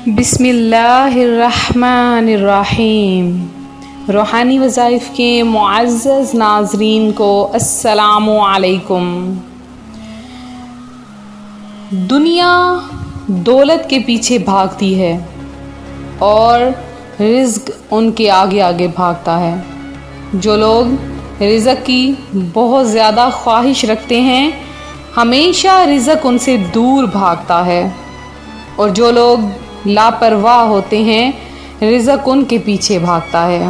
بسم اللہ الرحمن الرحیم۔ روحانی وظائف کے معزز ناظرین کو السلام علیکم۔ دنیا دولت کے پیچھے بھاگتی ہے اور رزق ان کے آگے آگے بھاگتا ہے۔ جو لوگ رزق کی بہت زیادہ خواہش رکھتے ہیں ہمیشہ رزق ان سے دور بھاگتا ہے، اور جو لوگ لاپرواہ ہوتے ہیں رزق ان کے پیچھے بھاگتا ہے۔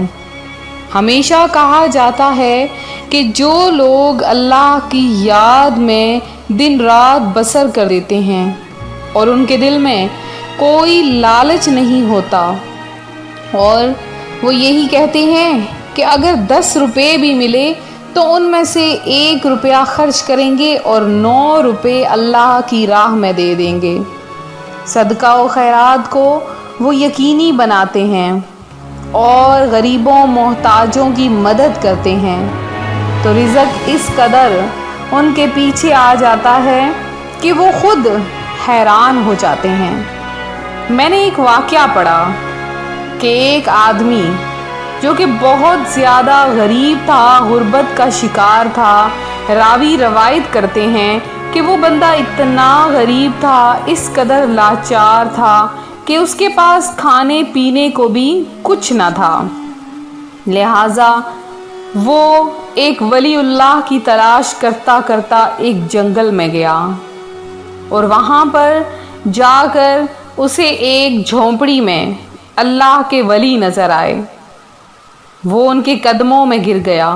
ہمیشہ کہا جاتا ہے کہ جو لوگ اللہ کی یاد میں دن رات بسر کر دیتے ہیں اور ان کے دل میں کوئی لالچ نہیں ہوتا، اور وہ یہی کہتے ہیں کہ اگر 10 روپے بھی ملے تو ان میں سے 1 روپیہ خرچ کریں گے اور 9 روپے اللہ کی راہ میں دے دیں گے۔ صدقہ و خیرات کو وہ یقینی بناتے ہیں اور غریبوں محتاجوں کی مدد کرتے ہیں، تو رزق اس قدر ان کے پیچھے آ جاتا ہے کہ وہ خود حیران ہو جاتے ہیں۔ میں نے ایک واقعہ پڑھا کہ ایک آدمی جو کہ بہت زیادہ غریب تھا، غربت کا شکار تھا، راوی روایت کرتے ہیں کہ وہ بندہ اتنا غریب تھا، اس قدر لاچار تھا کہ اس کے پاس کھانے پینے کو بھی کچھ نہ تھا۔ لہٰذا وہ ایک ولی اللہ کی تلاش کرتا کرتا ایک جنگل میں گیا، اور وہاں پر جا کر اسے ایک جھونپڑی میں اللہ کے ولی نظر آئے۔ وہ ان کے قدموں میں گر گیا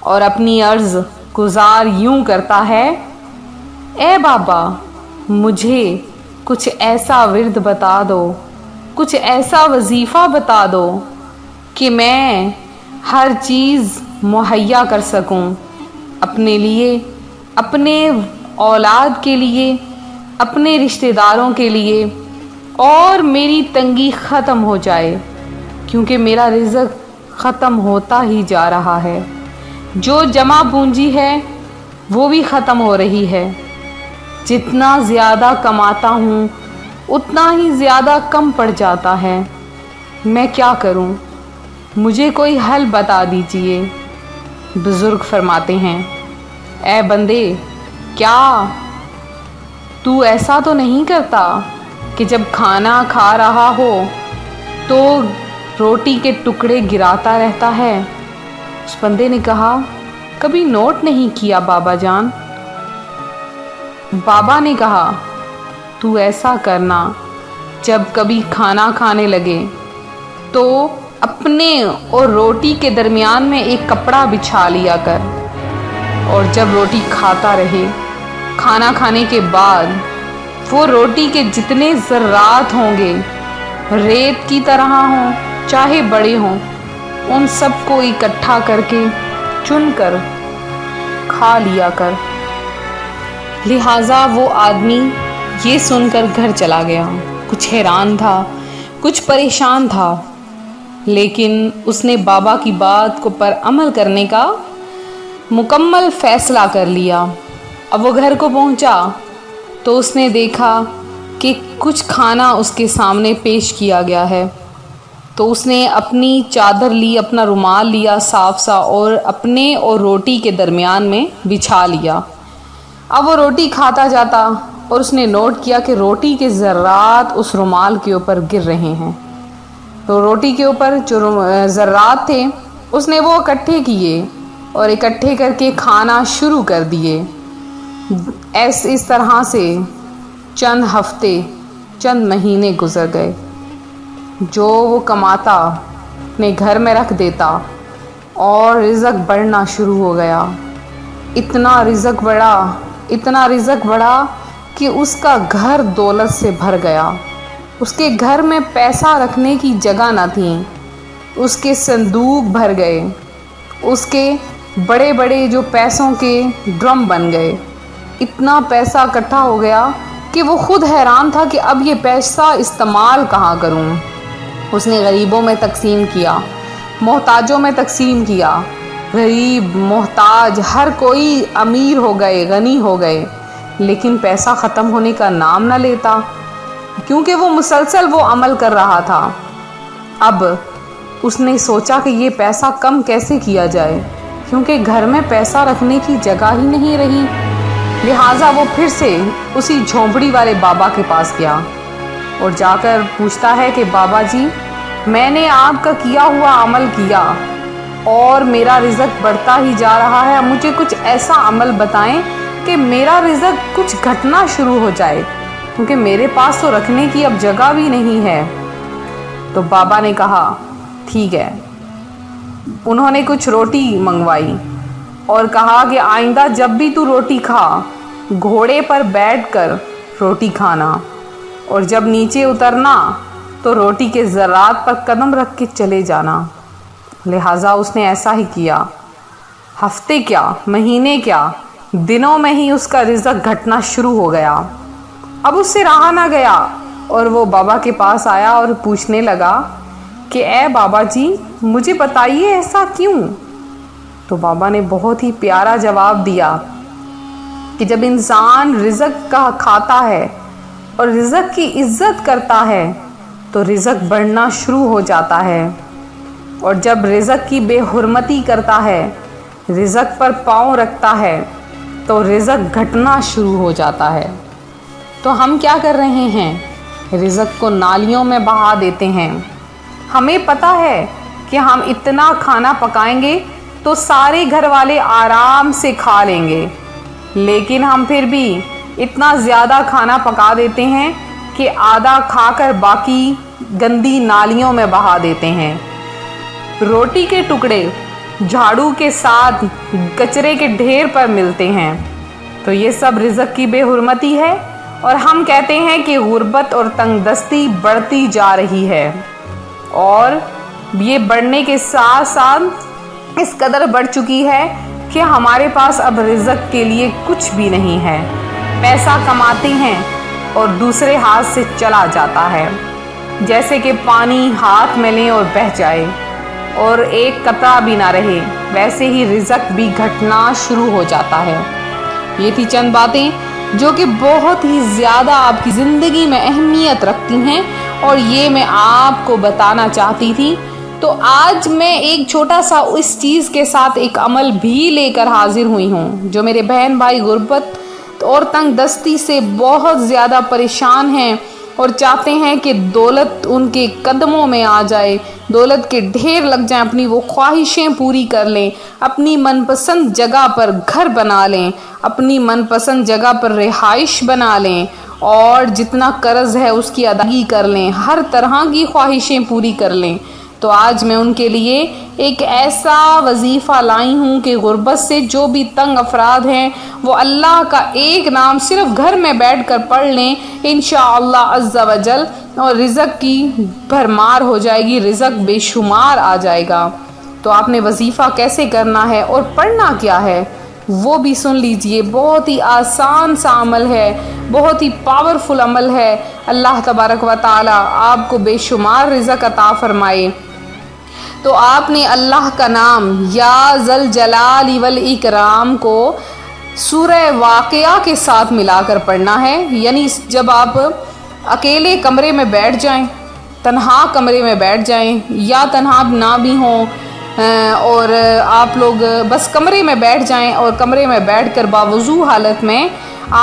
اور اپنی عرض گزار یوں کرتا ہے: اے بابا، مجھے کچھ ایسا ورد بتا دو، کچھ ایسا وظیفہ بتا دو کہ میں ہر چیز مہیا کر سکوں، اپنے لیے، اپنے اولاد کے لیے، اپنے رشتہ داروں کے لیے، اور میری تنگی ختم ہو جائے، کیونکہ میرا رزق ختم ہوتا ہی جا رہا ہے۔ جو جمع پونجی ہے وہ بھی ختم ہو رہی ہے۔ جتنا زیادہ کماتا ہوں اتنا ہی زیادہ کم پڑ جاتا ہے۔ میں کیا کروں؟ مجھے کوئی حل بتا دیجئے۔ بزرگ فرماتے ہیں: اے بندے، کیا تو ایسا تو نہیں کرتا کہ جب کھانا کھا رہا ہو تو روٹی کے ٹکڑے گراتا رہتا ہے؟ اس بندے نے کہا: کبھی نوٹ نہیں کیا بابا جان۔ بابا نے کہا: تو ایسا کرنا، جب کبھی کھانا کھانے لگے تو اپنے اور روٹی کے درمیان میں ایک کپڑا بچھا لیا کر، اور جب روٹی کھاتا رہے، کھانا کھانے کے بعد وہ روٹی کے جتنے ذرات ہوں گے ریت کی طرح ہوں چاہے بڑے ہوں، ان سب کو اکٹھا کر کے چن کر کھا لیا کر۔ لہٰذا وہ آدمی یہ سن کر گھر چلا گیا۔ کچھ حیران تھا، کچھ پریشان تھا، لیکن اس نے بابا کی بات کو پر عمل کرنے کا مکمل فیصلہ کر لیا۔ اب وہ گھر کو پہنچا تو اس نے دیکھا کہ کچھ کھانا اس کے سامنے پیش کیا گیا ہے، تو اس نے اپنی چادر لی، اپنا رومال لیا صاف سا، اور اپنے اور روٹی کے درمیان میں بچھا لیا۔ اب وہ روٹی کھاتا جاتا اور اس نے نوٹ کیا کہ روٹی کے ذرات اس رومال کے اوپر گر رہے ہیں، تو روٹی کے اوپر جو ذرات تھے اس نے وہ اکٹھے کیے اور اکٹھے کر کے کھانا شروع کر دیے۔ اس طرح سے چند ہفتے، چند مہینے گزر گئے۔ جو وہ کماتا اپنے گھر میں رکھ دیتا اور رزق بڑھنا شروع ہو گیا۔ اتنا رزق بڑھا کہ اس کا گھر دولت سے بھر گیا۔ اس کے گھر میں پیسہ رکھنے کی جگہ نہ تھی، اس کے صندوق بھر گئے، اس کے بڑے بڑے جو پیسوں کے ڈرم بن گئے۔ اتنا پیسہ اکٹھا ہو گیا کہ وہ خود حیران تھا کہ اب یہ پیسہ استعمال کہاں کروں۔ اس نے غریبوں میں تقسیم کیا، محتاجوں میں تقسیم کیا۔ غریب، محتاج، ہر کوئی امیر ہو گئے، غنی ہو گئے، لیکن پیسہ ختم ہونے کا نام نہ لیتا۔ کیونکہ وہ مسلسل وہ عمل کر رہا تھا۔ اب اس نے سوچا کہ یہ پیسہ کم کیسے کیا جائے، کیونکہ گھر میں پیسہ رکھنے کی جگہ ہی نہیں رہی۔ لہٰذا وہ پھر سے اسی جھونپڑی والے بابا کے پاس گیا اور جا کر پوچھتا ہے کہ بابا جی، میں نے آپ کا کیا ہوا عمل کیا اور میرا رزق بڑھتا ہی جا رہا ہے، مجھے کچھ ایسا عمل بتائیں کہ میرا رزق کچھ گھٹنا شروع ہو جائے، کیونکہ میرے پاس تو رکھنے کی اب جگہ بھی نہیں ہے۔ تو بابا نے کہا ٹھیک ہے۔ انہوں نے کچھ روٹی منگوائی اور کہا کہ آئندہ جب بھی تو روٹی کھا، گھوڑے پر بیٹھ کر روٹی کھانا، اور جب نیچے اترنا تو روٹی کے ذرات پر قدم رکھ کے چلے جانا۔ لہٰذا اس نے ایسا ہی کیا۔ ہفتے کیا، مہینے کیا، دنوں میں ہی اس کا رزق گھٹنا شروع ہو گیا۔ اب اس سے رہا نہ گیا اور وہ بابا کے پاس آیا اور پوچھنے لگا کہ اے بابا جی، مجھے بتائیے ایسا کیوں؟ تو بابا نے بہت ہی پیارا جواب دیا کہ جب انسان رزق کا کھاتا ہے اور رزق کی عزت کرتا ہے تو رزق بڑھنا شروع ہو جاتا ہے، اور جب رزق کی بے حرمتی کرتا ہے، رزق پر پاؤں رکھتا ہے تو رزق گھٹنا شروع ہو جاتا ہے۔ تو ہم کیا کر رہے ہیں؟ رزق کو نالیوں میں بہا دیتے ہیں۔ ہمیں پتہ ہے کہ ہم اتنا کھانا پکائیں گے تو سارے گھر والے آرام سے کھا لیں گے، لیکن ہم پھر بھی اتنا زیادہ کھانا پکا دیتے ہیں کہ آدھا کھا کر باقی گندی نالیوں میں بہا دیتے ہیں۔ روٹی کے ٹکڑے جھاڑو کے ساتھ کچرے کے ڈھیر پر ملتے ہیں، تو یہ سب رزق کی بے حرمتی ہے، اور ہم کہتے ہیں کہ غربت اور تنگ دستی بڑھتی جا رہی ہے، اور یہ بڑھنے کے ساتھ ساتھ اس قدر بڑھ چکی ہے کہ ہمارے پاس اب رزق کے لیے کچھ بھی نہیں ہے۔ پیسہ کماتے ہیں اور دوسرے ہاتھ سے چلا جاتا ہے، جیسے کہ پانی ہاتھ میں لیں اور بہہ جائے اور ایک قطرہ بھی نہ رہے، ویسے ہی رزق بھی گھٹنا شروع ہو جاتا ہے۔ یہ تھی چند باتیں جو کہ بہت ہی زیادہ آپ کی زندگی میں اہمیت رکھتی ہیں، اور یہ میں آپ کو بتانا چاہتی تھی۔ تو آج میں ایک چھوٹا سا اس چیز کے ساتھ ایک عمل بھی لے کر حاضر ہوئی ہوں، جو میرے بہن بھائی غربت اور تنگ دستی سے بہت زیادہ پریشان ہیں اور چاہتے ہیں کہ دولت ان کے قدموں میں آ جائے، دولت کے ڈھیر لگ جائیں، اپنی وہ خواہشیں پوری کر لیں، اپنی من پسند جگہ پر گھر بنا لیں، اپنی من پسند جگہ پر رہائش بنا لیں، اور جتنا قرض ہے اس کی ادائیگی کر لیں، ہر طرح کی خواہشیں پوری کر لیں۔ تو آج میں ان کے لیے ایک ایسا وظیفہ لائی ہوں کہ غربت سے جو بھی تنگ افراد ہیں وہ اللہ کا ایک نام صرف گھر میں بیٹھ کر پڑھ لیں، انشاءاللہ عز و جل، اور رزق کی بھرمار ہو جائے گی، رزق بے شمار آ جائے گا۔ تو آپ نے وظیفہ کیسے کرنا ہے اور پڑھنا کیا ہے وہ بھی سن لیجئے۔ بہت ہی آسان سا عمل ہے، بہت ہی پاورفل عمل ہے۔ اللہ تبارک و تعالی آپ کو بے شمار رزق عطا فرمائے۔ تو آپ نے اللہ کا نام یا ذل جلال والاکرام کو سورہ واقعہ کے ساتھ ملا کر پڑھنا ہے، یعنی جب آپ اکیلے کمرے میں بیٹھ جائیں، تنہا کمرے میں بیٹھ جائیں، یا تنہا نہ بھی ہوں اور آپ لوگ بس کمرے میں بیٹھ جائیں، اور کمرے میں بیٹھ کر باوضو حالت میں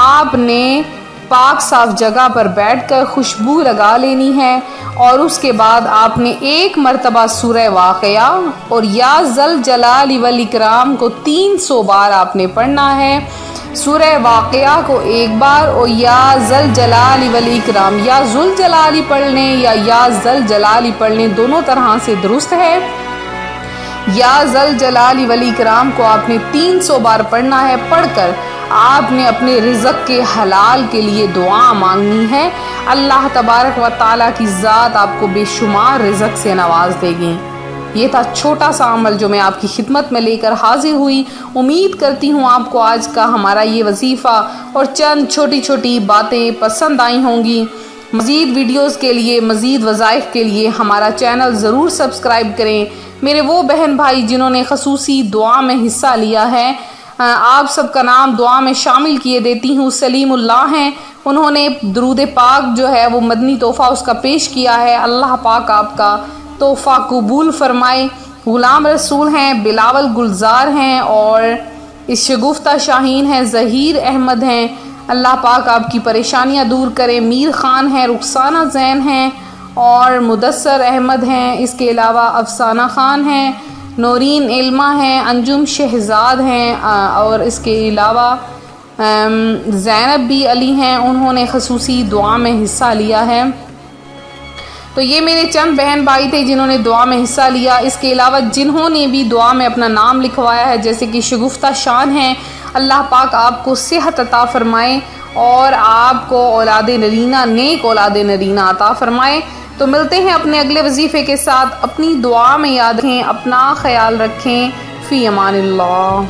آپ نے پاک صاف جگہ پر بیٹھ کر خوشبو لگا لینی ہے، اور اس کے بعد آپ نے ایک مرتبہ سورہ واقعہ اور یا ذل جلال والاکرام کو 300 بار آپ نے پڑھنا ہے۔ سورہ واقعہ کو ایک بار اور یا ذل جلال والاکرام، یا ذل جلالی پڑھ لیں یا ذل جلالی پڑھ لیں، دونوں طرح سے درست ہے۔ یا ذل جلال والاکرام کو آپ نے 300 بار پڑھنا ہے۔ پڑھ کر آپ نے اپنے رزق کے حلال کے لیے دعا مانگنی ہے، اللہ تبارک و تعالیٰ کی ذات آپ کو بے شمار رزق سے نواز دے گی۔ یہ تھا چھوٹا سا عمل جو میں آپ کی خدمت میں لے کر حاضر ہوئی۔ امید کرتی ہوں آپ کو آج کا ہمارا یہ وظیفہ اور چند چھوٹی چھوٹی باتیں پسند آئی ہوں گی۔ مزید ویڈیوز کے لیے، مزید وظائف کے لیے ہمارا چینل ضرور سبسکرائب کریں۔ میرے وہ بہن بھائی جنہوں نے خصوصی دعا میں حصہ لیا ہے، آپ سب کا نام دعا میں شامل کیے دیتی ہوں۔ سلیم اللہ ہیں، انہوں نے درود پاک جو ہے وہ مدنی تحفہ اس کا پیش کیا ہے، اللہ پاک آپ کا تحفہ قبول فرمائے۔ غلام رسول ہیں، بلاول گلزار ہیں، اور اس شگفتہ شاہین ہیں، ظہیر احمد ہیں، اللہ پاک آپ کی پریشانیاں دور کرے۔ میر خان ہیں، رخسانہ زین ہیں اور مدثر احمد ہیں، اس کے علاوہ افسانہ خان ہیں، نورین علمہ ہیں، انجم شہزاد ہیں، اور اس کے علاوہ زینب بی علی ہیں، انہوں نے خصوصی دعا میں حصہ لیا ہے۔ تو یہ میرے چند بہن بھائی تھے جنہوں نے دعا میں حصہ لیا۔ اس کے علاوہ جنہوں نے بھی دعا میں اپنا نام لکھوایا ہے، جیسے کہ شگفتہ شان ہیں، اللہ پاک آپ کو صحت عطا فرمائے اور آپ کو اولاد نرینہ، نیک اولاد نرینہ عطا فرمائے۔ تو ملتے ہیں اپنے اگلے وظیفے کے ساتھ، اپنی دعا میں یاد رکھیں، اپنا خیال رکھیں، فی امان اللہ۔